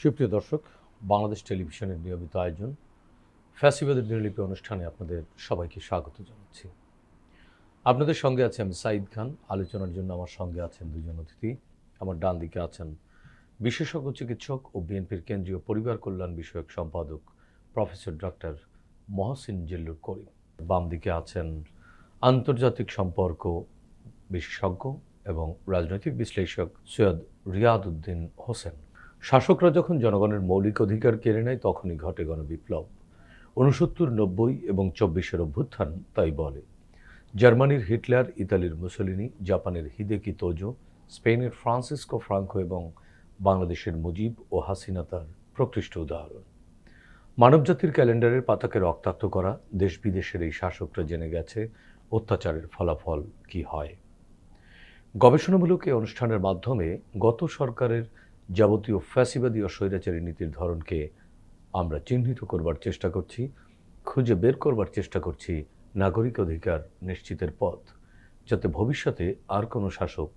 সুপ্রিয় দর্শক, বাংলাদেশ টেলিভিশনের নিয়মিত আয়োজন ফ্যাসিবাদের দিনলিপি অনুষ্ঠানে আপনাদের সবাইকে স্বাগত জানাচ্ছি। আপনাদের সঙ্গে আছে আমি সাঈদ খান। আলোচনার জন্য আমার সঙ্গে আছেন দুজন অতিথি। আমার ডান দিকে আছেন বিশেষজ্ঞ চিকিৎসক ও বিএনপির কেন্দ্রীয় পরিবার কল্যাণ বিষয়ক সম্পাদক প্রফেসর ডক্টর মহসিন জিল্লুর করিম। বাম দিকে আছেন আন্তর্জাতিক সম্পর্ক বিশেষজ্ঞ এবং রাজনৈতিক বিশ্লেষক সৈয়দ রিয়াদ উদ্দিন হোসেন। শাসকরা যখন জনগণের মৌলিক অধিকার কেড়ে নেয় তখনই ঘটে গণবিপ্লব। 69, 90 এবং 24-এর অভ্যুত্থান তাই বলে। জার্মানির হিটলার, ইতালির মুসোলিনি, জাপানের হিদেকি তোজো, স্পেনের ফ্রান্সিসকো ফ্রাঙ্কো এবং বাংলাদেশের মুজিব ও হাসিনা তার প্রকৃষ্ট উদাহরণ। মানবজাতির ক্যালেন্ডারের পাতাকে রক্তাক্ত করা দেশ বিদেশের এই শাসকরা জেনে গেছে অত্যাচারের ফলাফল কি হয়। গবেষণামূলক এই অনুষ্ঠানের মাধ্যমে গত সরকারের যাবতীয় ফ্যাসিবাদী ও স্বৈরাচারী নীতির ধরনকে আমরা চিহ্নিত করবার চেষ্টা করছি, খুঁজে বের করবার চেষ্টা করছি নাগরিক অধিকার নিশ্চিতের পথ, যাতে ভবিষ্যতে আর কোনো শাসক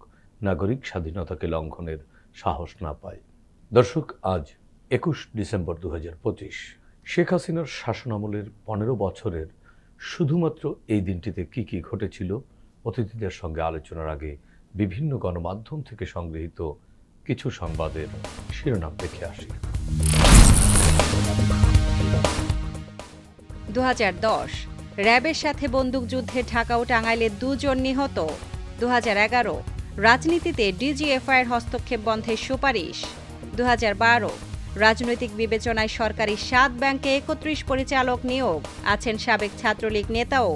নাগরিক স্বাধীনতাকে লঙ্ঘনের সাহস না পায়। দর্শক, আজ 21 ডিসেম্বর 2025। শেখ হাসিনার শাসনামলের 15 বছরের শুধুমাত্র এই দিনটিতে কি কি ঘটেছিল, অতিথিদের সঙ্গে আলোচনার আগে বিভিন্ন গণমাধ্যম থেকে সংগৃহীত কিছু সংবাদের শিরোনাম দেখে আসি। 2010 র্যাবের সাথে বন্দুকযুদ্ধে ঢাকা ও টাঙ্গাইলে 2 জন নিহত। 2011 রাজনীতিতে ডিজিএফআইয়ের হস্তক্ষেপ বন্ধের সুপারিশ। 2012 রাজনৈতিক বিবেচনায় সরকারি 7 ব্যাংকে 31 পরিচালক নিয়োগ, আছেন সাবেক ছাত্রলীগ নেতাও।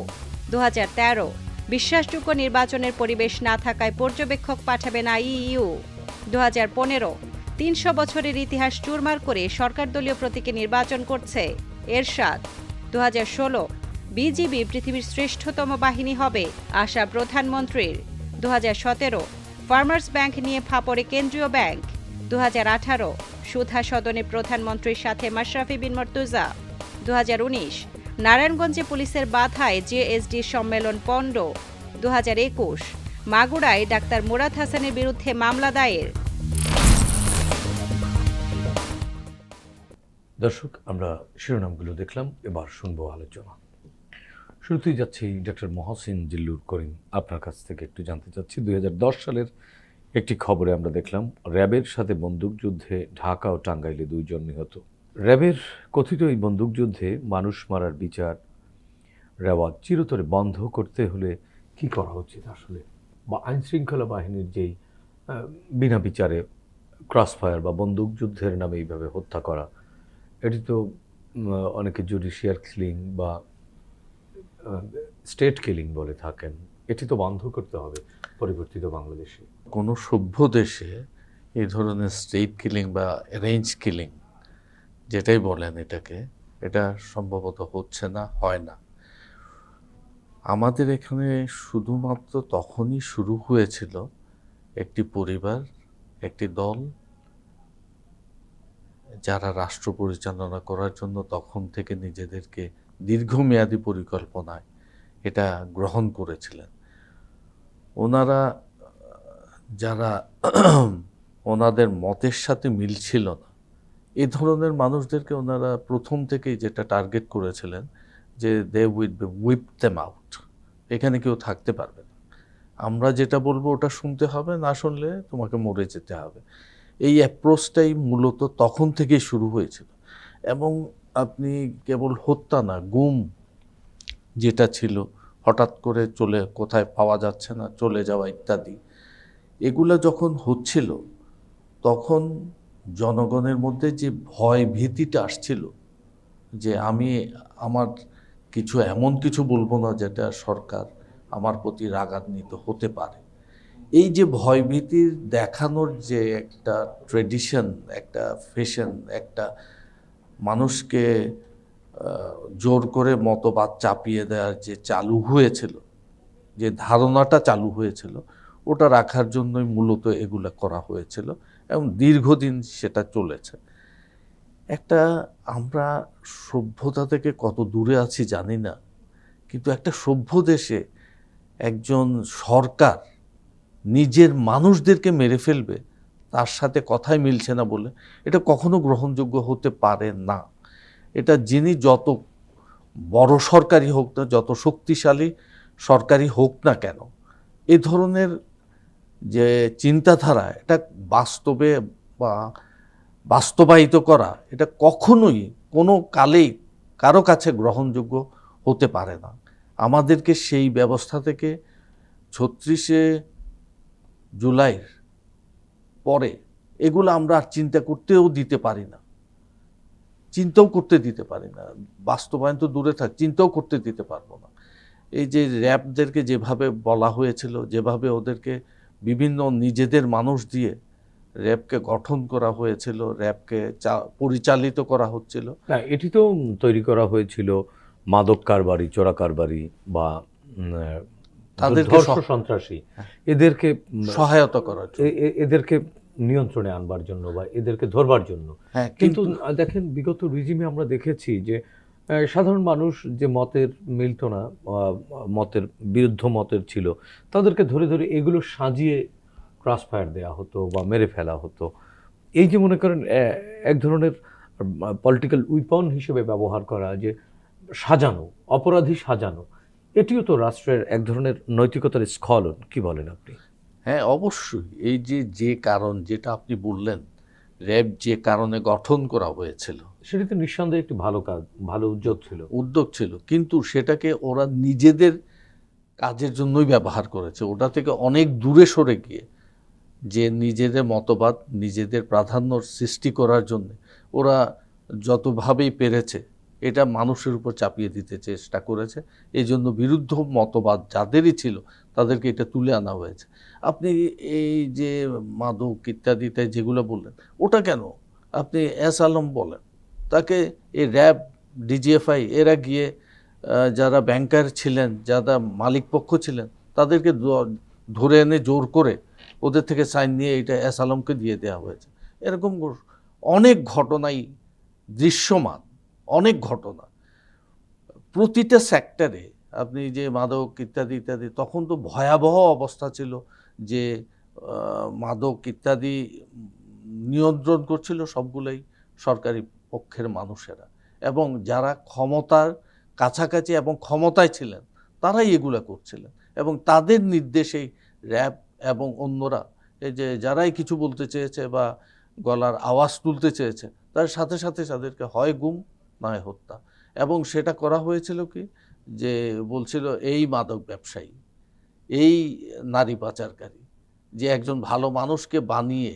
2013 বিশ্বাসযোগ্য নির্বাচনের পরিবেশ না থাকায় পর্যবেক্ষক পাঠাবে না ইইউ। 2015 300 বছরের ইতিহাস চুরমার করে সরকার দলীয় প্রতীকে নির্বাচন করছে এরশাদ। 2016 বিজিবি পৃথিবীর শ্রেষ্ঠতম বাহিনী হবে, আশা প্রধানমন্ত্রীর। 2017 ফার্মার্স ব্যাংক নিয়ে ফাপড়ে কেন্দ্রীয় ব্যাংক। 2018 সুধা সদনে প্রধানমন্ত্রীর সাথে মাশরাফি বিন মর্তুজা। 2019 নারায়ণগঞ্জে পুলিশের বাধায় জেএসডি সম্মেলন পণ্ড। 2021 মাগুরায় ডাক্তার মুরাদ হাসানের বিরুদ্ধে মামলা দায়ের। দর্শক, আমরা শিরোনামগুলো দেখলাম, এবার শুনবো আলোচনা। শুরুতেই যাচ্ছি ডক্টর মহসিন জিল্লুর করিম, আপনার কাছ থেকে একটু জানতে চাচ্ছি। 2010 সালের একটি খবরে আমরা দেখলাম র্যাবের সাথে বন্দুকযুদ্ধে ঢাকা ও টাঙ্গাইলে 2 জন নিহত। র্যাবের কথিত এই বন্দুকযুদ্ধে মানুষ মারার বিচার রেওয়াজ চিরতরে বন্ধ করতে হলে কি করা উচিত আসলে, বা আইনশৃঙ্খলা বাহিনীর যেই বিনা বিচারে ক্রসফায়ার বা বন্দুকযুদ্ধের নামে এইভাবে হত্যা করা, এটি তো অনেকে জুডিশিয়াল কিলিং বা স্টেট কিলিং বলে থাকেন। এটি তো বন্ধ করতে হবে পরিবর্তিত বাংলাদেশে। কোনো সভ্য দেশে এই ধরনের স্টেট কিলিং বা অ্যারেঞ্জ কিলিং যেটাই বলেন এটাকে, এটা সম্ভবত হচ্ছে না, হয় না। আমাদের এখানে শুধুমাত্র তখনই শুরু হয়েছিল একটি পরিবার, একটি দল, যারা রাষ্ট্র পরিচালনা করার জন্য তখন থেকে নিজেদেরকে দীর্ঘমেয়াদী পরিকল্পনায় এটা গ্রহণ করেছিলেন। ওনারা যারা ওনাদের মতের সাথে মিলছিল না, এই ধরনের মানুষদেরকে ওনারা প্রথম থেকেই যেটা টার্গেট করেছিলেন যে they will be wipe them out, এখানে কেউ থাকতে পারবে না, আমরা যেটা বলবো ওটা শুনতে হবে, না শুনলে তোমাকে মরে যেতে হবে। এই অ্যাপ্রোচটাই মূলত তখন থেকেই শুরু হয়েছিল। এবং আপনি কেবল হত্যা না, গুম যেটা ছিল, হঠাৎ করে চলে কোথায় পাওয়া যাচ্ছে না চলে যাওয়া ইত্যাদি, এগুলো যখন হচ্ছিল তখন জনগণের মধ্যে যে ভয় ভীতিটা আসছিল যে আমি আমার কিছু এমন কিছু বলবো না যেটা সরকার আমার প্রতি রাগান্বিত হতে পারে, এই যে ভয়ভীতির দেখানোর যে একটা ট্রেডিশন, একটা ফ্যাশন, একটা মানুষকে জোর করে মতবাদ চাপিয়ে দেওয়ার যে চালু হয়েছিল, যে ধারণাটা চালু হয়েছিল, ওটা রাখার জন্যই মূলত এগুলো করা হয়েছিল এবং দীর্ঘদিন সেটা চলেছে। একটা আমরা সভ্যতা থেকে কত দূরে আছি জানি না, কিন্তু একটা সভ্য দেশে একজন সরকার নিজের মানুষদেরকে মেরে ফেলবে, তার সাথে কথাই মিলছে না বলে এটা কখনো গ্রহণযোগ্য হতে পারে না। এটা যিনি যত বড় সরকারি হোক না, যত শক্তিশালী সরকারি হোক না কেন, এ ধরনের যে চিন্তাধারা এটা বাস্তবে বা বাস্তবায়িত করা এটা কখনোই কোনো কালেই কারো কাছে গ্রহণযোগ্য হতে পারে না। আমাদেরকে সেই ব্যবস্থা থেকে ৩৬শে জুলাইয়ের পরে এগুলো আমরা আর চিন্তা করতেও দিতে পারি না, চিন্তাও করতে দিতে পারি না। বাস্তবায়ন তো দূরে থাক, চিন্তাও করতে দিতে পারবো না। এই যে র্যাবদেরকে যেভাবে বলা হয়েছিল, যেভাবে ওদেরকে বিভিন্ন নিজেদের মানুষ দিয়ে র্যাবকে গঠন করা হয়েছিল, র্যাবকে পরিচালিত করা হচ্ছিল। না, এটি তো তৈরি করা হয়েছিল মাদক কারবারি, চোরা কারবারি বা তাদেরকে সন্ত্রাসী, এদেরকে সহায়তা করার জন্য, এদেরকে নিয়ন্ত্রণে আনবার জন্য বা এদেরকে ধরবার জন্য। হ্যাঁ, কিন্তু দেখেন বিগত রিজিমে আমরা দেখেছি যে সাধারণ মানুষ যে মতের মিলত না, মতের বিরুদ্ধ মতের ছিল, তাদেরকে ধরে ধরে এগুলো সাজিয়ে ক্রসফায়ার দেওয়া হতো বা মেরে ফেলা হতো। এই যে মনে করেন এক ধরনের পলিটিক্যাল উইপন হিসেবে ব্যবহার করা, যে সাজানো, অপরাধী সাজানো, এটিও তো রাষ্ট্রের এক ধরনের নৈতিকতার স্খলন। কি বলেন আপনি? হ্যাঁ, অবশ্যই। এই যে কারণ যেটা আপনি বললেন, র্যাব যে কারণে গঠন করা হয়েছিল, সেটি তো নিঃসন্দেহে একটি ভালো কাজ, ভালো উদ্যোগ ছিল, কিন্তু সেটাকে ওরা নিজেদের কাজের জন্যই ব্যবহার করেছে। ওটা থেকে অনেক দূরে সরে গিয়ে যে নিজেদের মতবাদ, নিজেদের প্রাধান্য সৃষ্টি করার জন্য ওরা যতভাবেই পেরেছে এটা মানুষের উপর চাপিয়ে দিতে চেষ্টা করেছে। এই জন্য বিরুদ্ধ মতবাদ যাদেরই ছিল তাদেরকে এটা তুলে আনা হয়েছে। আপনি এই যে মাদক ইত্যাদিতে যেগুলো বললেন, ওটা কেন আপনি এস আলম বলেন, তাকে এই র্যাব, ডিজিএফআই এরা গিয়ে যারা ব্যাংকার ছিলেন, যারা মালিক পক্ষ ছিলেন, তাদেরকে ধরে এনে জোর করে ওদের থেকে সাইন নিয়ে এটা এস আলমকে দিয়ে দেওয়া হয়েছে। এরকম অনেক ঘটনাই দৃশ্যমান, অনেক ঘটনা প্রতিটা সেক্টরে। আপনি যে মাদক ইত্যাদি ইত্যাদি, তখন তো ভয়াবহ অবস্থা ছিল যে মাদক ইত্যাদি নিয়ন্ত্রণ করছিল সবগুলোই সরকারি পক্ষের মানুষেরা, এবং যারা ক্ষমতার কাছাকাছি এবং ক্ষমতায় ছিলেন তারাই এগুলো করছিলেন, এবং তাদের নির্দেশেই র্যাব এবং অন্যরা এই যে যারাই কিছু বলতে চেয়েছে বা গলার আওয়াজ তুলতে চেয়েছে তার সাথে সাথে তাদেরকে হয় গুম নয় হত্যা। এবং সেটা করা হয়েছিল কি, যে বলছিল এই মাদক ব্যবসায়ী, এই নারী পাচারকারী, যে একজন ভালো মানুষকে বানিয়ে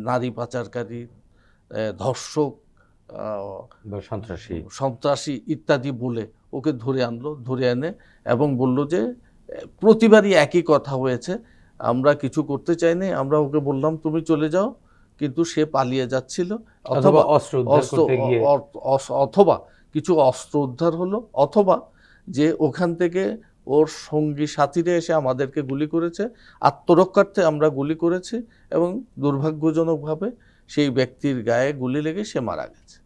নারী পাচারকারী, ধর্ষক, সন্ত্রাসী ইত্যাদি বলে ওকে ধরে আনলো, ধরে এনে এবং বলল যে প্রতিবারই একই কথা হয়েছে, আমরা কিছু করতে চাইনি, আমরা ওকে বললাম তুমি চলে যাও, কিন্তু সে পালিয়ে যাচ্ছিল, অথবা কিছু অস্ত্র উদ্ধার হলো, অথবা যে ওখান থেকে ওর সঙ্গী সাথীরা এসে আমাদেরকে গুলি করেছে, আত্মরক্ষার্থে আমরা গুলি করেছি, এবং দুর্ভাগ্যজনকভাবে সেই ব্যক্তির গায়ে গুলি লেগে সে মারা গেছে।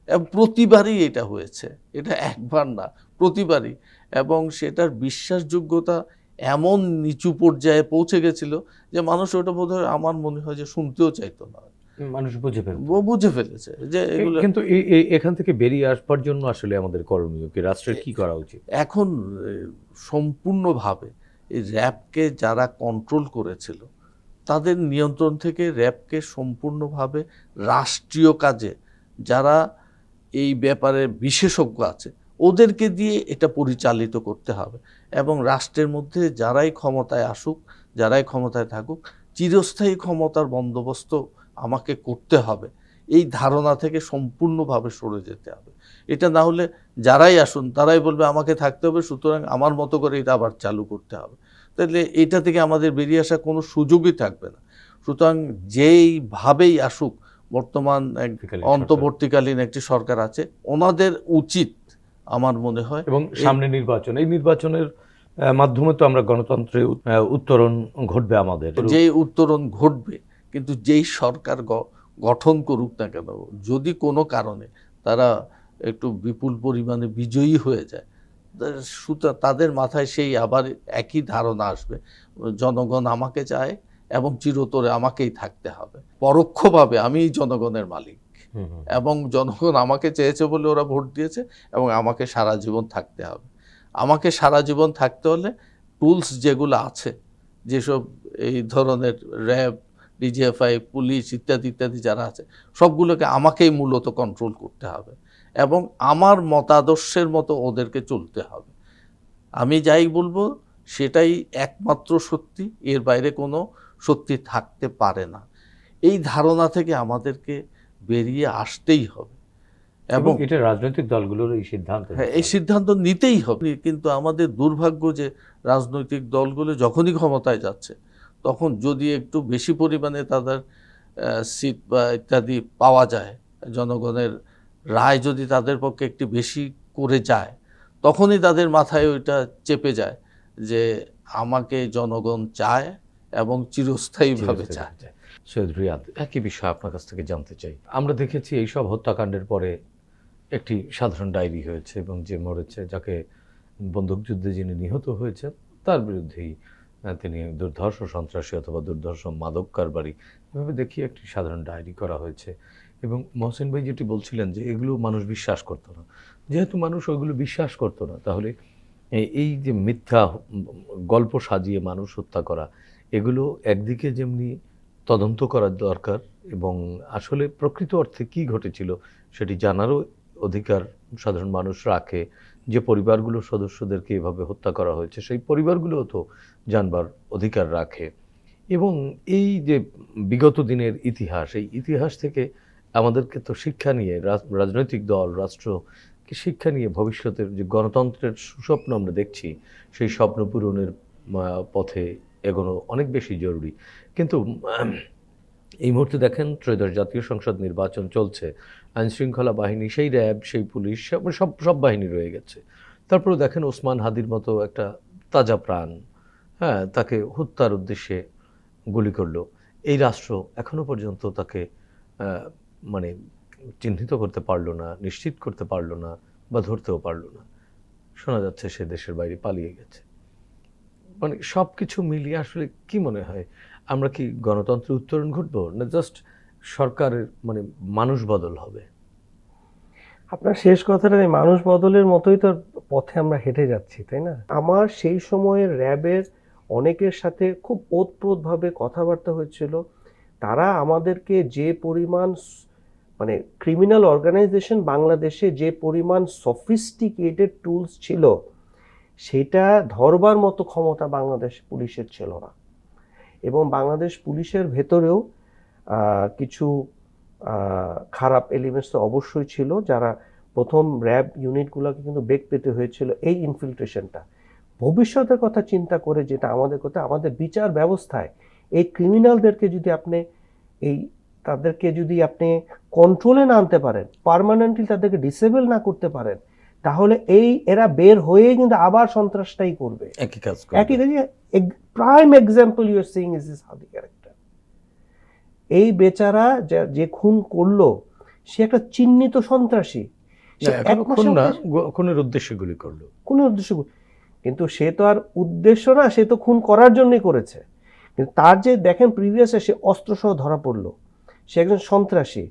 এবং প্রতিবারই এটা হয়েছে, এটা একবার না, প্রতিবারই। এবং সেটার বিশ্বাসযোগ্যতা এমন নিচু পর্যায়ে পৌঁছে গেছিল যে মানুষ ওটা বোধহয়, আমার মনে হয় যে শুনতেও চাইতো না, মানুষ বুঝে ফেলেছে যে এগুলো। কিন্তু এখান থেকে বেরিয়ে আসবার জন্য আসলে আমাদের করণীয় কি, রাষ্ট্রের কি করা উচিত? এখন সম্পূর্ণভাবে এই র্যাবকে যারা কন্ট্রোল করেছিল তাদের নিয়ন্ত্রণ থেকে র্যাবকে সম্পূর্ণভাবে রাষ্ট্রীয় কাজে যারা এই ব্যাপারে বিশেষজ্ঞ আছে ওদেরকে দিয়ে এটা পরিচালিত করতে হবে, এবং রাষ্ট্রের মধ্যে যারাই ক্ষমতায় আসুক, যারাই ক্ষমতায় থাকুক, চিরস্থায়ী ক্ষমতার বন্দোবস্ত আমাকে করতে হবে, এই ধারণা থেকে সম্পূর্ণভাবে সরে যেতে হবে। এটা না হলে যারাই আসুন তারাই বলবে আমাকে থাকতে হবে, সুতরাং আমার মতো করে এটা আবার চালু করতে হবে। তাহলে এটা থেকে আমাদের বেরিয়ে আসার কোনো সুযোগই থাকবে না। সুতরাং যেইভাবেই আসুক, বর্তমান অন্তর্বর্তীকালীন একটি সরকার আছে, ওনাদের উচিত আমার মনে হয়, এবং সামনে নির্বাচন, এই নির্বাচনের মাধ্যমে তো আমরা গণতন্ত্রের উত্তরণ ঘটবে, আমাদের যেই উত্তরণ ঘটবে, কিন্তু যেই সরকার গঠন করুক না কেন, যদি কোনো কারণে তারা একটু বিপুল পরিমাণে বিজয়ী হয়ে যায়, তাদের মাথায় সেই আবার একই ধারণা আসবে, জনগণ আমাকে চায় এবং চিরতরে আমাকেই থাকতে হবে। পরোক্ষভাবে আমি জনগণের মালিক এবং জনগণ আমাকে চেয়েছে বলে ওরা ভোট দিয়েছে এবং আমাকে সারা জীবন থাকতে হবে। আমাকে সারা জীবন থাকতে হলে টুলস যেগুলো আছে, যেসব এই ধরনের র্যাব, ডিজিএফআই, পুলিশ ইত্যাদি ইত্যাদি যারা আছে, সবগুলোকে আমাকেই মূলত কন্ট্রোল করতে হবে এবং আমার মতাদর্শের মতো ওদেরকে চলতে হবে। আমি যাই বলবো সেটাই একমাত্র সত্যি, এর বাইরে কোনো সত্যি থাকতে পারে না। এই ধারণা থেকে আমাদেরকে বেরিয়ে আসতেই হবে এবং এটা রাজনৈতিক দলগুলোর এই সিদ্ধান্ত। হ্যাঁ, এই সিদ্ধান্ত নিতেই হবে। কিন্তু আমাদের দুর্ভাগ্য যে রাজনৈতিক দলগুলো যখনই ক্ষমতায় যাচ্ছে তখন যদি একটু বেশি পরিমাণে তাদের সিট বা ইত্যাদি পাওয়া যায়, জনগণের রায় যদি তাদের পক্ষে একটু বেশি করে যায়, তখনই তাদের মাথায় ওইটা চেপে যায় যে আমাকে জনগণ চায় এবং চিরস্থায়ীভাবে চায়। সৈয়দ রিয়াদ, একই বিষয় আপনার কাছ থেকে জানতে চাই। আমরা দেখেছি এইসব হত্যাকাণ্ডের পরে একটি সাধারণ ডায়েরি হয়েছে এবং যে মরেছে, যাকে বন্দুকযুদ্ধে যিনি নিহত হয়েছেন তার বিরুদ্ধেই তিনি দুর্ধর্ষ সন্ত্রাসী অথবা দুর্ধর্ষ মাদক কারবারি, এভাবে দেখিয়ে একটি সাধারণ ডায়েরি করা হয়েছে। এবং মহসিন ভাই যেটি বলছিলেন যে এগুলো মানুষ বিশ্বাস করতো না, যেহেতু মানুষ ওইগুলো বিশ্বাস করতো না, তাহলে এই যে মিথ্যা গল্প সাজিয়ে মানুষ হত্যা করা, এগুলো একদিকে যেমনি তদন্ত করার দরকার এবং আসলে প্রকৃত অর্থে কী ঘটেছিল সেটি জানারও অধিকার সাধারণ মানুষ রাখে। যে পরিবারগুলোর সদস্যদেরকে এভাবে হত্যা করা হয়েছে সেই পরিবারগুলোও তো জানবার অধিকার রাখে। এবং এই যে বিগত দিনের ইতিহাস, এই ইতিহাস থেকে আমাদেরকে তো শিক্ষা নিয়ে, রাজনৈতিক দল, রাষ্ট্রকে শিক্ষা নিয়ে ভবিষ্যতের যে গণতন্ত্রের সুস্বপ্ন আমরা দেখছি, সেই স্বপ্ন পূরণের পথে এগোনো অনেক বেশি জরুরি। কিন্তু এই মুহূর্তে দেখেন ত্রয়োদশ জাতীয় সংসদ নির্বাচন চলছে, আইনশৃঙ্খলা বাহিনী, সেই র্যাব, সেই পুলিশ, সব বাহিনী রয়ে গেছে। তারপরেও দেখেন ওসমান হাদির মতো একটা তাজা প্রাণ, হ্যাঁ, তাকে হত্যার উদ্দেশ্যে গুলি করলো। এই রাষ্ট্র এখনো পর্যন্ত তাকে মানে চিহ্নিত করতে পারলো না, নিশ্চিত করতে পারলো না বা ধরতেও পারলো না। শোনা যাচ্ছে সে দেশের বাইরে পালিয়ে গেছে। মানে সব কিছু মিলিয়ে আসলে কি মনে হয়, আমরা কি গণতন্ত্রের উত্তরণ ঘটবো, না জাস্ট সরকারের মানে মানুষ বদল হবে? আপনার শেষ কথাটা এই মানুষ বদলের মতোই তো পথে আমরা হেঁটে যাচ্ছি, তাই না? আমার সেই সময়ের র্যাবের অনেকের সাথে খুব ওতপ্রোতভাবে কথাবার্তা হয়েছিল। তারা আমাদেরকে যে পরিমাণ মানে ক্রিমিনাল অর্গানাইজেশন বাংলাদেশে যে পরিমাণ সফিস্টিকেটেড টুলস ছিল, সেটা ধরবার মতো ক্ষমতা বাংলাদেশ পুলিশের ছিল না। এবং বাংলাদেশ পুলিশের ভেতরেও কিছু খারাপ এলিমেন্টস তো অবশ্যই ছিল, যারা প্রথম র্যাব ইউনিটগুলোকে কিন্তু বেগ পেতে হয়েছিল এই ইনফিল্ট্রেশনটা। ভবিষ্যতের কথা চিন্তা করে যেটা আমাদের কথা, আমাদের বিচার ব্যবস্থায় এই ক্রিমিনালদেরকে যদি আপনি তাদেরকে যদি আপনি কন্ট্রোলে না আনতে পারেন, পার্মানেন্টলি তাদেরকে ডিসেবল না করতে পারেন, তাহলে এরা বের হয়ে কিন্তু আবার সন্ত্রাসটাই করবে, একই কাজ। Prime example you are seeing is this Hadi character. এই বেচারা যে খুন করলো সে একটা চিহ্নিত সন্ত্রাসী, খুনের উদ্দেশ্যে গুলি করলো, খুনের উদ্দেশ্য, কিন্তু সে তো আর উদ্দেশ্য না, সে তো খুন করার জন্যই করেছে। কিন্তু তার যে দেখেন প্রিভিয়াসে সে অস্ত্রসহ ধরা পড়লো, সে একজন সন্ত্রাসী,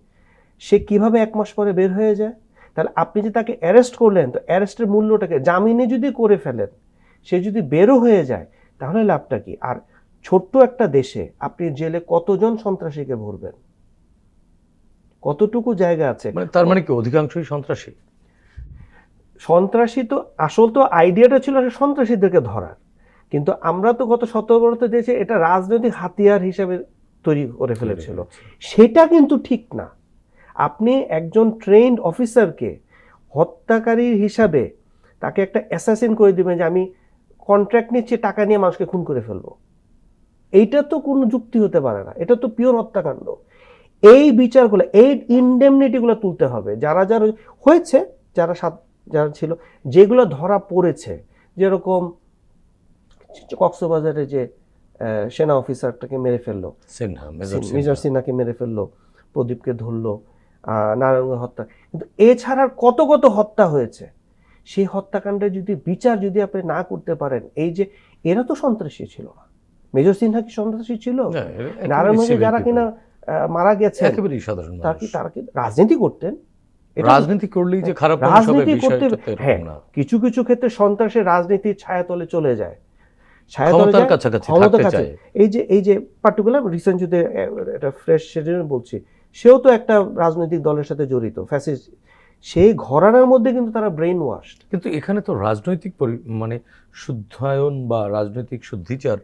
সে কিভাবে 1 মাস পরে বের হয়ে যায়? তাহলে আপনি যে তাকে অ্যারেস্ট করলেন, তো অ্যারেস্টের মূল্যটাকে জামিনে যদি করে ফেলেন, সে যদি বেরো হয়ে যায়, তাহলে লাভটা কি? আর ছোট্ট একটা দেশে আপনি জেলে কতজন সন্ত্রাসীকে ভরবেন? কতটুকু জায়গা আছে? মানে তার মানে কি অধিকাংশই সন্ত্রাসী? সন্ত্রাসী তো আসল তো আইডিয়াটা ছিল সন্ত্রাসীদেরকে ধরার, কিন্তু আমরা তো গত 17 বছর দেশে এটা রাজনৈতিক হাতিয়ার হিসেবে তৈরি করে ফেলেছিল। সেটা কিন্তু ঠিক না। আপনি একজন ট্রেন্ড অফিসারকে হত্যাকারী হিসাবে তাকে একটা অ্যাসাসিন করে দিবেন যে আমি কন্ট্রাক্ট নিচ্ছি, টাকা নিয়ে মানুষকে খুন করে ফেলবো, এইটা তো কোনো যুক্তি হতে পারে না। এটা তো পিওর হত্যাকাণ্ড। এই বিচারগুলো, এই ইনডেমনিটিগুলো তুলতে হবে। যারা যারা হয়েছে, যারা ছিল, যেগুলো ধরা পড়েছে, যেরকম কক্সবাজারে যে সেনা অফিসারটাকে মেরে ফেললো, মেজর সিনহাকে মেরে ফেললো, প্রদীপকে ধরলো, নারায়ণগঞ্জ হত্যা, কিন্তু এছাড়া কত কত হত্যা হয়েছে। সেই হত্যাকাণ্ডের যদি বিচার যদি আপনি না করতে পারেন, এই যে এরা তো সন্ত্রাসী ছিল না, মেজর সিনহা কি সন্ত্রাসী ছিল? না, একেবারেই নারায়ণগঞ্জে যারা civil কিনা মারা গেছে একেবারেই সাধারণ মানুষ। তারা কি রাজনীতি করতেন? এটা রাজনীতি করলেই যে খারাপ হবে সবাই রাজনীতি করতে, বিষয়টা তো এরকম হ্যাঁ, না। কিছু কিছু ক্ষেত্রে সন্ত্রাসের রাজনীতির ছায়াতলে চলে যায়, ক্ষমতার কাছাকাছি থাকতে চায়। এই যে পার্টিকুলার রিসেন্ট যদি একটা ফ্রেশ সেজন্য বলছি, সেও তো একটা রাজনৈতিক দলের সাথে জড়িত, ফ্যাসিস্ট, সেই ঘরানার মধ্যে কিন্তু তারা ব্রেন ওয়াশ। কিন্তু এখানে তো রাজনৈতিক মানে শুদ্ধায়ন বা রাজনৈতিক শুদ্ধিচার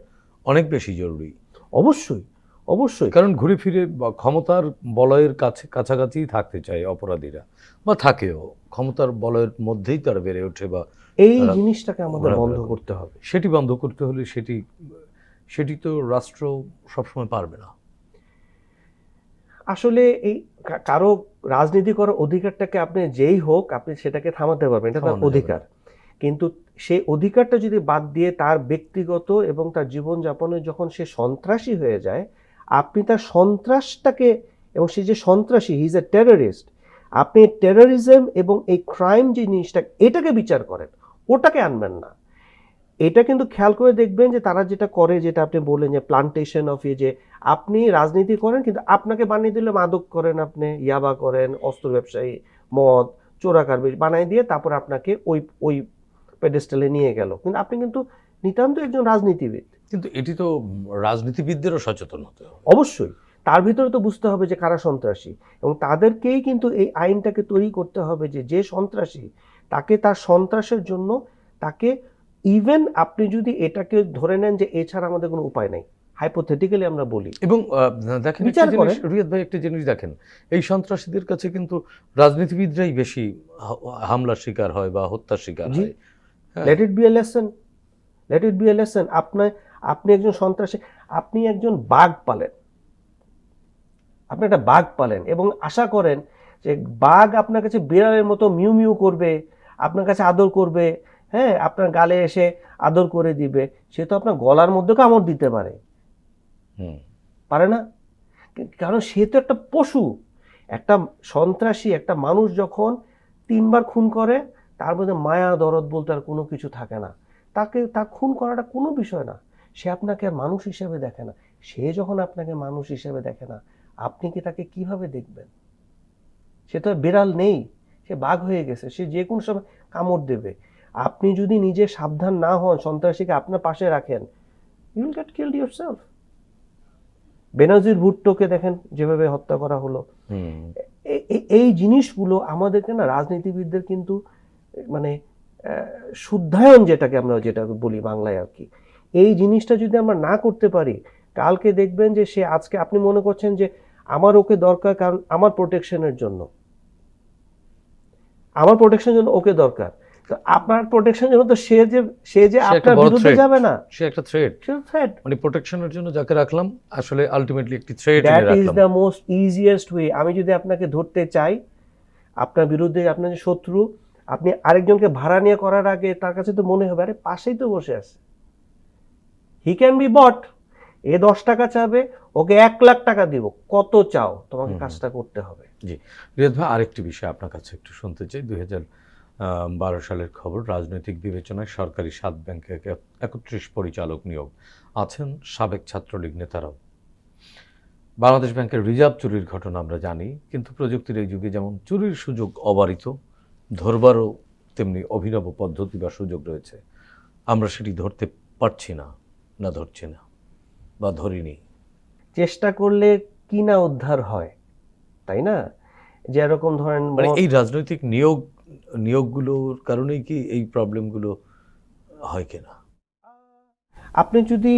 অনেক বেশি জরুরি। অবশ্যই অবশ্যই, কারণ ঘুরে ফিরে বা ক্ষমতার বলয়ের কাছাকাছি থাকতে চায় অপরাধীরা, বা থাকেও ক্ষমতার বলয়ের মধ্যেই তারা বেড়ে ওঠে, বা এই জিনিসটাকে আমাদের বন্ধ করতে হবে। সেটি বন্ধ করতে হলে সেটি তো রাষ্ট্র সবসময় পারবে না। আসলে এই কারো রাজনীতি করার অধিকারটাকে আপনি যেই হোক আপনি সেটাকে থামাতে পারবেন, এটা তার অধিকার। কিন্তু সেই অধিকারটা যদি বাদ দিয়ে তার ব্যক্তিগত এবং তার জীবনযাপনে যখন সে সন্ত্রাসী হয়ে যায়, আপনি তার সন্ত্রাসটাকে, এবং সে যে সন্ত্রাসী, হি ইজ এ টেররিস্ট, আপনি টেররিজম এবং এই ক্রাইম যে জিনিসটা এটাকে বিচার করেন, ওটাকে আনবেন না। এটা কিন্তু খেয়াল করে দেখবেন যে তারা যেটা করে, যেটা আপনি বললেন যে প্লান্টেশন অফ, যে আপনি রাজনীতি করেন কিন্তু আপনাকে বানিয়ে দিলে মাদক করেন, আপনি ইয়াবা করেন, অস্ত্র ব্যবসায়ী, মদ, চোরাকারবারি বানিয়ে দিয়ে তারপর আপনাকে ওই পেডেস্টালে নিয়ে গেল, কিন্তু আপনি কিন্তু নিতান্ত একজন রাজনীতিবিদ। কিন্তু এটি তো রাজনীতিবিদদেরও সচেতন হতে হবে। অবশ্যই তার ভিতরে তো বুঝতে হবে যে কারা সন্ত্রাসী, এবং তাদেরকেই কিন্তু এই আইনটাকে তৈরি করতে হবে যে সন্ত্রাসী তাকে তার সন্ত্রাসের জন্য তাকে, ইভেন আপনি যদি এটাকে ধরে নেন যে এছাড়া আমাদের কোনো উপায় নাই, হাইপোথেটিক্যালি আমরা বলি, এবং দেখেন বিচার করেন। রিয়াদ ভাই একটা জিনিস দেখেন, এই সন্ত্রাসীদের কাছে কিন্তু রাজনীতিবিদরাই বেশি হামলার শিকার হয় বা হত্যার শিকার জি, হয়। Let it B a lesson, let it B a lesson. আপনি একজন সন্ত্রাসী, আপনি একজন বাঘ পালেন, আপনি একটা বাঘ পালেন এবং আশা করেন যে বাঘ আপনার কাছে বিড়ালের মতো মিউ মিউ করবে, আপনার কাছে আদর করবে, হ্যাঁ, আপনার গালে এসে আদর করে দিবে, সে তো আপনার গলার মধ্যে কামড় দিতে পারে, পারে না? কারণ সে তো একটা পশু। একটা সন্ত্রাসী, একটা মানুষ যখন 3 বার খুন করে, তার মধ্যে মায়া দরদ বলতে আর কোনো কিছু থাকে না, তার খুন করাটা কোনো বিষয় না, সে আপনাকে আর মানুষ হিসেবে দেখে না। সে যখন আপনাকে মানুষ হিসেবে দেখে না, আপনি কি তাকে কিভাবে দেখবেন? সে তো বিড়াল নেই, সে বাঘ হয়ে গেছে, সে যে কোনো সময় কামড় দেবে। আপনি যদি নিজে সাবধান না হন, সন্ত্রাসীকে আপনার পাশে রাখেন, you will get killed yourself. Benazir ভুট্টোকে দেখেন যেভাবে হত্যা করা হলো। এই জিনিসগুলো আমাদেরকে না, রাজনীতিবিদদের কিন্তু মানে শুদ্ধায়ন যেটাকে আমরা যেটা বলি বাংলায় আর কি, এই জিনিসটা যদি আমরা না করতে পারি, কালকে দেখবেন যে সে আজকে আপনি মনে করছেন যে আমার ওকে দরকার কারণ আমার প্রোটেকশনের জন্য, আমার প্রোটেকশনের জন্য ওকে দরকার, তো আপনার প্রোটেকশনের জন্য তো সে যে আপনার বিরুদ্ধে যাবে না, সে একটা থ্রেট। মানে প্রোটেকশনের জন্য যাকে রাখলাম আসলে আলটিমেটলি একটি থ্রেট এনে রাখলাম। That is the most easiest way. আমি যদি আপনাকে ধরতে চাই, আপনার বিরুদ্ধে আপনার যে শত্রু, আপনি আরেকজনকে ভাড়া নিয়ে করার আগে তার কাছে তো মনে হবে আরে পাশেই তো বসে আছে, হি ক্যান বি বট, এ 10 টাকা চাবে, ওকে 1 লাখ টাকা দিব, কত চাও, তোমাকে কাজটা করতে হবে। জি রিয়াদ ভাই, আরেকটি বিষয় আপনার কাছে একটু শুনতে চাই। 2012 সালের খবর, রাজনৈতিক বিবেচনায় সরকারি 7 ব্যাংকে 31 পরিচালক নিয়োগ, আছেন সাবেক ছাত্রলীগ নেতারাও। বাংলাদেশ ব্যাংকের রিজার্ভ চুরির ঘটনা আমরা জানি, কিন্তু প্রযুক্তির এই যুগে যেমন চুরির সুযোগ অবারিত, ধরবারও তেমনি অভিনব পদ্ধতি বা সুযোগ রয়েছে। আমরা সেটি ধরতে পারছি না, ধরছি না বা ধরিনি। চেষ্টা করলে কি না উদ্ধার হয়, তাই না? যে এরকম ধরেন মানে এই রাজনৈতিক নিয়োগগুলোর কারণেই কি এই প্রবলেমগুলো হয় কিনা? আপনি যদি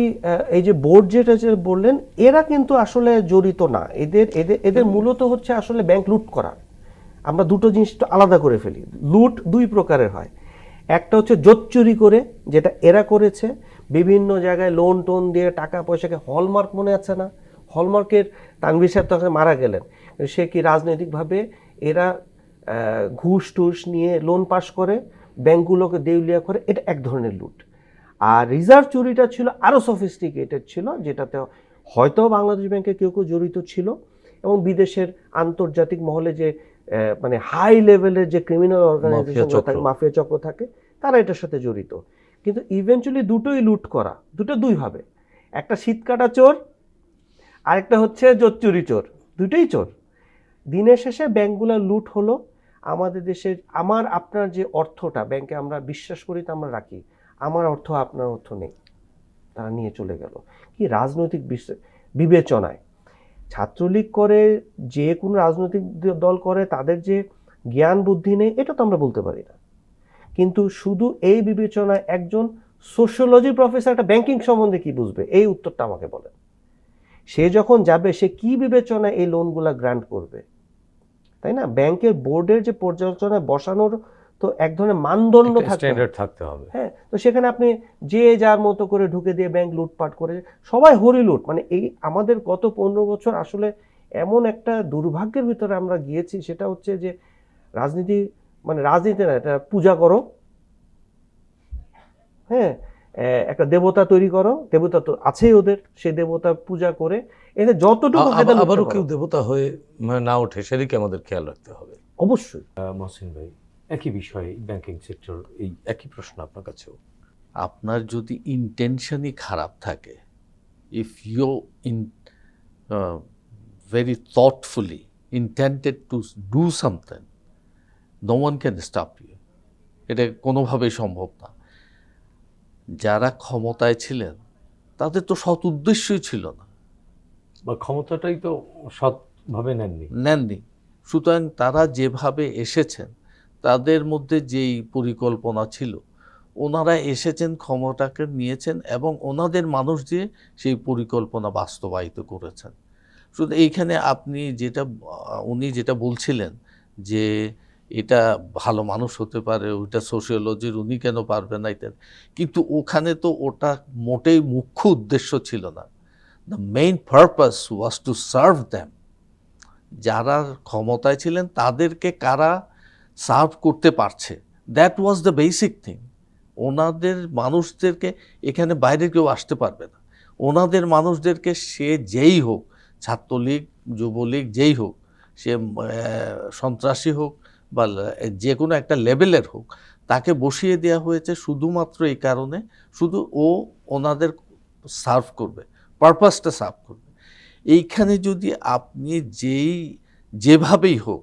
এই যে বোর্ড যেটা যে বললেন, এরা কিন্তু আসলে জড়িত না, এদের মূলত হচ্ছে আসলে ব্যাংক লুট করা। আমরা দুটো জিনিস একটু আলাদা করে ফেলি। লুট 2 প্রকারের হয়, একটা হচ্ছে জোট চুরি করে, যেটা এরা করেছে, বিভিন্ন জায়গায় লোন টোন দিয়ে টাকা পয়সাকে, হলমার্ক মনে আছে না, হলমার্কের তানভীর সাহেব তখন মারা গেলেন, সে কি রাজনৈতিকভাবে এরা ঘুষ টুস নিয়ে লোন পাস করে ব্যাংকগুলোকে দেউলিয়া করে, এটা এক ধরনের লুট। আর রিজার্ভ চুরিটা ছিল আরও সফিস্টিকেটেড ছিল, যেটাতে হয়তো বাংলাদেশ ব্যাংকে কেউ জড়িত ছিল, এবং বিদেশের আন্তর্জাতিক মহলে যে মানে হাই লেভেলের যে ক্রিমিনাল অর্গানাইজেশন থাকে, মাফিয়া চক্র থাকে, তারা এটার সাথে জড়িত। কিন্তু ইভেনচুয়ালি দুটোই লুট করা, দুই ভাবে। একটা শীতকাটা চোর, আরেকটা হচ্ছে জোচ্চুরি চোর, দুটোই চোর। দিনের শেষে ব্যাংকগুলো লুট হলো। আমাদের দেশে আমার আপনার যে অর্থটা ব্যাংকে আমরা বিশ্বাস করি তো আমরা রাখি, আমার অর্থ আপনার অর্থ নেই, তারা নিয়ে চলে গেল। কি রাজনৈতিক বিবেচনায় ছাত্রলীগ করে, যে কোনো রাজনৈতিক দল করে, তাদের যে জ্ঞান বুদ্ধি নেই এটা তো আমরা বলতে পারি না, কিন্তু শুধু এই বিবেচনায় একজন সোশিওলজি প্রফেসর একটা ব্যাংকিং সম্বন্ধে কি বুঝবে, এই উত্তরটা আমাকে বলেন। সে যখন যাবে সে কি বিবেচনায় এই লোনগুলা গ্রান্ট করবে, তাই না? ব্যাংকের বোর্ডের যে পর্যালোচনায় বসানোর তো এক ধরনের মানদণ্ড থাকতে হবে। হ্যাঁ, তো সেখানে আপনি যে যার মতো করে ঢুকে দিয়ে ব্যাংক লুটপাট করে সবাই হরিলুট, মানে এই আমাদের গত 15 বছর আসলে এমন একটা দুর্ভাগ্যের ভিতরে আমরা গিয়েছি, সেটা হচ্ছে যে রাজনীতি মানে রাজনীতি না, এটা পূজা করো, হ্যাঁ, একটা দেবতা তৈরি করো, দেবতা তো আছেই ওদের, সেই দেবতা পূজা করে এতে যতটুকু আবারও কেউ দেবতা হয়ে না ওঠে সেদিকে আমাদের খেয়াল রাখতে হবে অবশ্যই। মহসিন ভাই, একই বিষয়ে ব্যাংকিং সেক্টর, এই একই প্রশ্ন আপনার কাছেও। আপনার যদি ইন্টেনশনই খারাপ থাকে, if you very thoughtfully intended to do something, no one can stop you. এটা কোনোভাবেই সম্ভব না। যারা ক্ষমতায় ছিলেন তাদের তো সৎ উদ্দেশ্যই ছিল না, বা ক্ষমতাটাই তো সৎভাবে নেননি। সুতরাং তারা যেভাবে এসেছেন তাদের মধ্যে যেই পরিকল্পনা ছিল, ওনারা এসেছেন, ক্ষমতাকে নিয়েছেন এবং ওনাদের মানুষ দিয়ে সেই পরিকল্পনা বাস্তবায়িত করেছেন। শুধু এইখানে আপনি উনি যেটা বলছিলেন যে এটা ভালো মানুষ হতে পারে, ওইটা সোশিওলজির, উনি কেন পারবেন না ইত্যাদি, কিন্তু ওখানে তো ওটা মোটেই মুখ্য উদ্দেশ্য ছিল না। The main purpose was to serve them. যারা ক্ষমতায় ছিলেন তাদেরকে কারা সার্ভ করতে পারছে, that was the basic thing. ওনাদের মানুষদেরকে, এখানে বাইরে কেউ আসতে পারবে না, ওনাদের মানুষদেরকে সে যেই হোক, ছাত্রলীগ, যুবলীগ, যেই হোক, সে সন্ত্রাসী হোক বা যে কোনো একটা লেভেলের হোক, তাকে বসিয়ে দেওয়া হয়েছে শুধুমাত্র এই কারণে, শুধু ও ওনাদের সার্ভ করবে, পারপাসটা সার্ভ করবে। এইখানে যদি আপনি যেভাবেই হোক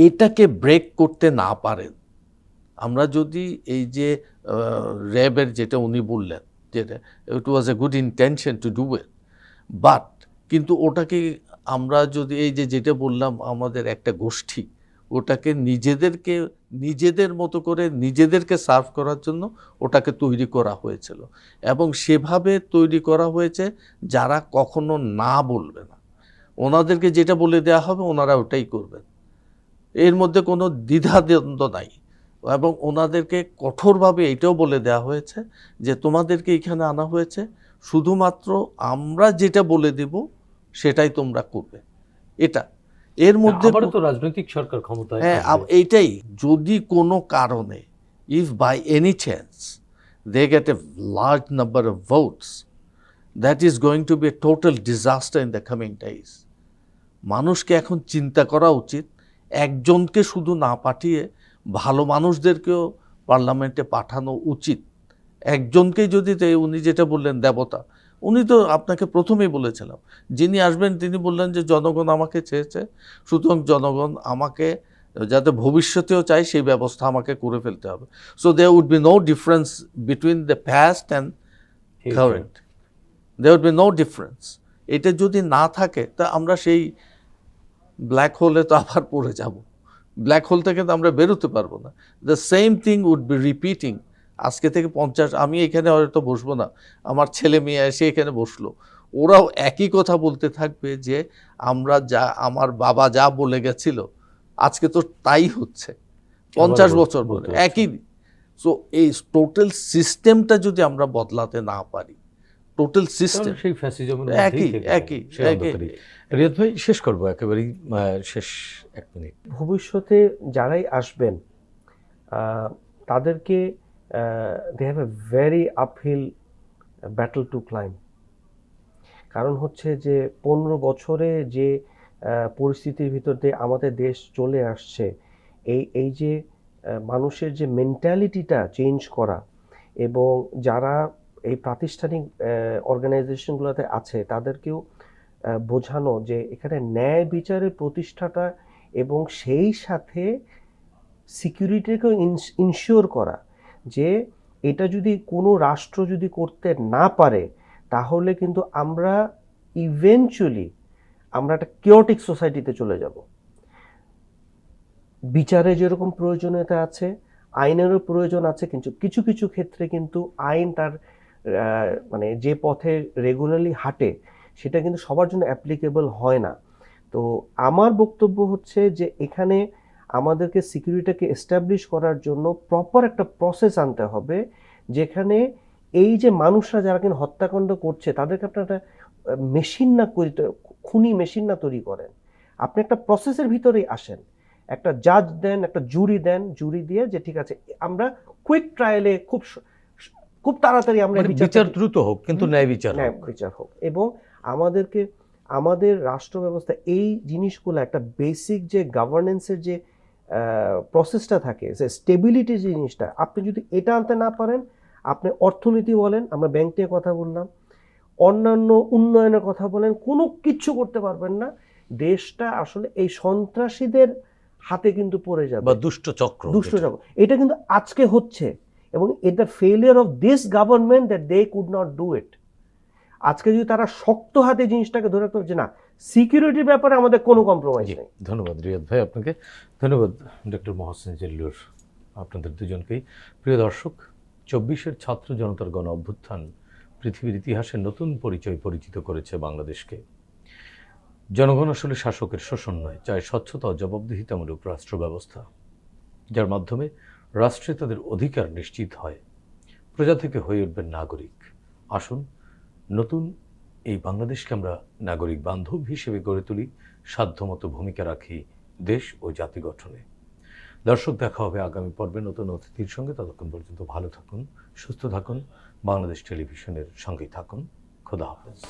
এটাকে ব্রেক করতে না পারেন, আমরা যদি এই যে র্যাবের যেটা উনি বললেন, যেটা it was a good intention to do it, but কিন্তু ওটাকে আমরা যদি এই যেটা বললাম, আমাদের একটা গোষ্ঠী, ওটাকে নিজেদের মতো করে নিজেদেরকে সার্ভ করার জন্য ওটাকে তৈরি করা হয়েছিল, এবং সেভাবে তৈরি করা হয়েছে যারা কখনো না বলবে না, ওনাদেরকে যেটা বলে দেওয়া হবে ওনারা ওটাই করবেন, এর মধ্যে কোনো দ্বিধাদ্বন্দ্ব নাই। এবং ওনাদেরকে কঠোরভাবে এটাও বলে দেওয়া হয়েছে যে তোমাদেরকে এখানে আনা হয়েছে শুধুমাত্র আমরা যেটা বলে দেব সেটাই তোমরা করবে। এটা এর মধ্যে তো রাজনৈতিক সরকার ক্ষমতায়, হ্যাঁ, এইটাই যদি কোনো কারণে, if by any chance they get a large number of votes, that is going to be a total disaster in the coming days. মানুষকে এখন চিন্তা করা উচিত, একজনকে শুধু না পাঠিয়ে ভালো মানুষদেরকেও পার্লামেন্টে পাঠানো উচিত। একজনকেই যদি, উনি যেটা বললেন দেবতা, উনি তো আপনাকে প্রথমেই বলেছিলাম, যিনি আসবেন তিনি বললেন যে জনগণ আমাকে চেয়েছে, সুতরাং জনগণ আমাকে যাতে ভবিষ্যতেও চাই সেই ব্যবস্থা আমাকে করে ফেলতে হবে। So there would be no difference between the past and current, there would be no difference. এটা যদি না থাকে তা আমরা সেই ব্ল্যাক হোলে তো আবার পড়ে যাব, ব্ল্যাক হোল থেকে তো আমরা বেরোতে পারবো না। The same thing would be repeating. আজকে থেকে 50, আমি এখানে হয়তো বসবো না, আমার ছেলে মেয়ে এসে এখানে বসলো, ওরাও একই কথা বলতে থাকবে যে আমার বাবা যা বলে গেছিল আজকে তো তাই হচ্ছে, 50 বছর পরে একই। সো এই টোটাল সিস্টেমটা যদি আমরা বদলাতে না পারি, টোটাল সিস্টেম সেই ফ্যাসিজমের একই। রিয়াদ ভাই, শেষ করবো একেবারেই, শেষ 1 মিনিট। ভবিষ্যতে যারাই আসবেন তাদেরকে they have a very uphill battle to climb. কারণ হচ্ছে যে 15 বছরে যে পরিস্থিতির ভিতর দিয়ে আমাদের দেশ চলে আসছে, এই যে মানুষের যে মেন্টালিটিটা চেঞ্জ করা, এবং যারা এই প্রাতিষ্ঠানিক অর্গানাইজেশনগুলোতে আছে তাদেরকেও বোঝানো যে এখানে ন্যায় বিচারের প্রতিষ্ঠাটা এবং সেই সাথে সিকিউরিটিকেও ইনশিওর করা যে এটা যদি কোনো রাষ্ট্র যদি করতে না পারে তাহলে কিন্তু আমরা ইভেনচুয়ালি আমরা একটা কিওটিক সোসাইটিতে চলে যাব। বিচারে যেরকম প্রয়োজনীয়তা আছে, আইনেরও প্রয়োজন আছে, কিন্তু কিছু কিছু ক্ষেত্রে কিন্তু আইন তার মানে যে পথে রেগুলারলি হাঁটে সেটা কিন্তু সবার জন্য অ্যাপ্লিকেবল হয় না। তো আমার বক্তব্য হচ্ছে যে এখানে আমাদেরকে সিকিউরিটিকে এস্টাবলিশ করার জন্য প্রপার একটা প্রসেস আনতে হবে, যেখানে এই যে মানুষরা যারা কিন্তু হত্যাকাণ্ড করছে তাদেরকে আপনার একটা মেশিন না খুনি মেশিন না তৈরি করেন, আপনি একটা প্রসেসের ভিতরেই আসেন, একটা জাজ দেন, একটা জুরি দেন, জুরি দিয়ে যে ঠিক আছে আমরা কুইক ট্রায়ালে খুব তাড়াতাড়ি আমরা বিচার দ্রুত হোক কিন্তু ন্যায় বিচার হোক। এবং আমাদের রাষ্ট্র ব্যবস্থা এই জিনিসগুলো একটা বেসিক যে গভর্নেন্সের যে প্রসেসটা থাকে, যে স্টেবিলিটি জিনিসটা, আপনি যদি এটা আনতে না পারেন, আপনি অর্থনীতি বলেন, আমরা ব্যাংক নিয়ে কথা বললাম, অন্যান্য উন্নয়নের কথা বলেন, কোনো কিচ্ছু করতে পারবেন না। দেশটা আসলে এই সন্ত্রাসীদের হাতে কিন্তু পড়ে যাবে, বা দুষ্ট চক্র। এটা কিন্তু আজকে হচ্ছে, এবং এটা failure of this government that they could not do it. আজকে যদি তারা শক্ত হাতে জিনিসটাকে ধরে রাখতে যে না, সিকিউরিটির ব্যাপারে আমাদের কোনো কম্প্রোমাইজ নেই। ধন্যবাদ রিয়াদ ভাই আপনাকে, ধন্যবাদ ডক্টর মহসিন জলিলুর, আপনাদের দুজনকেই। প্রিয় দর্শক, 24-এর ছাত্র জনতার গণ অভ্যুত্থান পৃথিবীর ইতিহাসে নতুন পরিচিত করেছে বাংলাদেশকে। জনগণ আসলে শাসকের শোষণ নয়, চায় স্বচ্ছতা ও জবাবদিহিতামূলক রাষ্ট্র ব্যবস্থা, যার মাধ্যমে রাষ্ট্রে তাদের অধিকার নিশ্চিত হয়, প্রজা থেকে হয়ে উঠবেন নাগরিক। আসুন নতুন এই বাংলাদেশকে আমরা নাগরিক বান্ধব হিসেবে গড়ে তুলি, সাধ্যমতো ভূমিকা রাখি দেশ ও জাতি গঠনে। দর্শক, দেখা হবে আগামী পর্বে নতুন অতিথির সঙ্গে। ততক্ষণ পর্যন্ত ভালো থাকুন, সুস্থ থাকুন, বাংলাদেশ টেলিভিশনের সঙ্গেই থাকুন। খোদা হাফেজ।